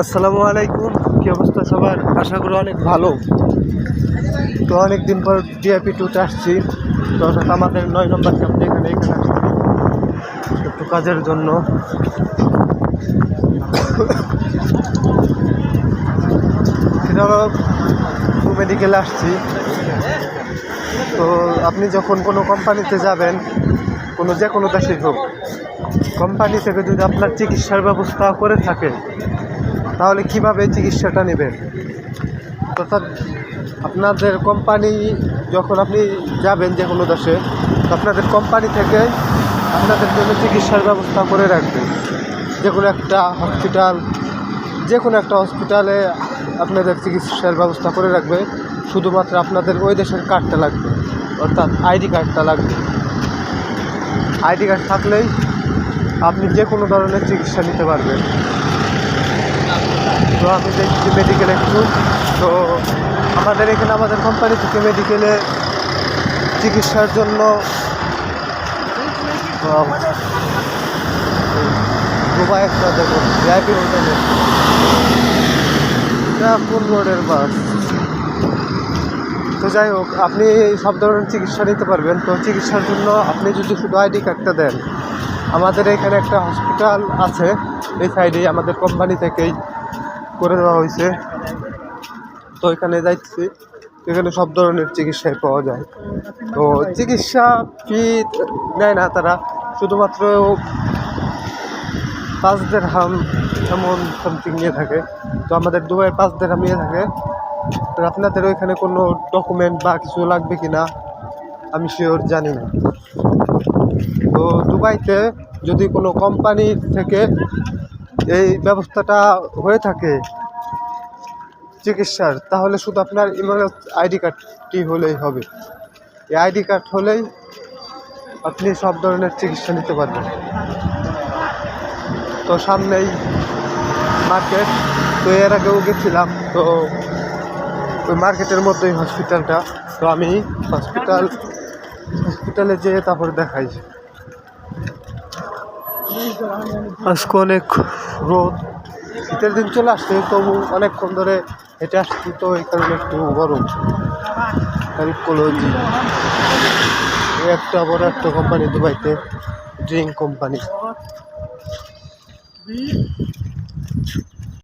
আসসালামু আলাইকুম। কি অবস্থা সবার? আশা করি অনেক ভালো। তো অনেকদিন পর ডিআইপি টুতে আসছি। তো অর্থাৎ আমাদের 9 নম্বর ক্যাম্প এখানে আসছি একটু কাজের জন্য। মেডিকেলে আসছি। তো আপনি যখন কোনো কোম্পানিতে যাবেন, যে কোনো দেশে হোক, কোম্পানি থেকে যদি আপনার চিকিৎসার ব্যবস্থা করে থাকে তাহলে কিভাবে চিকিৎসাটা নেবেন। অর্থাৎ আপনাদের কোম্পানি, যখন আপনি যাবেন যে কোনো দেশে, আপনাদের কোম্পানি থেকে আপনাদের জন্য চিকিৎসার ব্যবস্থা করে রাখবে। যে কোনো একটা হসপিটালে আপনাদের চিকিৎসার ব্যবস্থা করে রাখবে। শুধুমাত্র আপনাদের ওই দেশের কার্ডটা লাগবে, অর্থাৎ আইডি কার্ডটা লাগবে। আইডি কার্ড থাকলেই আপনি যে কোনো ধরনের চিকিৎসা নিতে পারবেন। তো আমি দেখছি মেডিকেল একটু, তো আমাদের এখানে আমাদের কোম্পানি থেকে মেডিকেলে চিকিৎসার জন্য দুবাই একটা দেখুন ভিআইপি হোটেলে, কোন রোডের বাস। তো যাই হোক, আপনি সব ধরনের চিকিৎসা নিতে পারবেন। তো চিকিৎসার জন্য আপনি যদি শুধু আইডি কার্ডটা দেন, আমাদের এখানে একটা হসপিটাল আছে এই সাইডেই, আমাদের কোম্পানি থেকেই করে দেওয়া হয়েছে। তো এখানে যাচ্ছি, এখানে সব ধরনের চিকিৎসায় পাওয়া যায়। তো চিকিৎসা ফি নেয় না তারা, শুধুমাত্র 5 দিরহাম এমন সামথিং নিয়ে থাকে। তো আমাদের দুবাইয়ের 5 দিরহাম নিয়ে থাকে। তো আপনাদের ওইখানে কোনো ডকুমেন্ট বা কিছু লাগবে কি না আমি শিওর জানি না। তো দুবাইতে যদি কোনো কোম্পানি থেকে এই ব্যবস্থাটা হয়ে থাকে চিকিৎসার, তাহলে শুধু আপনার ইমারত আইডি কার্ডটি হলেই হবে। এই আইডি কার্ড হলেই আপনি সব ধরনের চিকিৎসা নিতে পারবেন। তো সামনেই মার্কেট, তো এর আগেও গেছিলাম। তো ওই মার্কেটের মধ্যেই হসপিটালটা। তো আমি হসপিটালে যেয়ে তারপর দেখাই। আজকে অনেক রোদ, শীতের দিন চলে আসছে, তবু অনেকক্ষণ ধরে হেঁটে আসছি, তো এই কারণে একটু গরম। হেলকোলজি একটা বড় একটা কোম্পানি দুবাইতে, ড্রিঙ্ক কোম্পানি।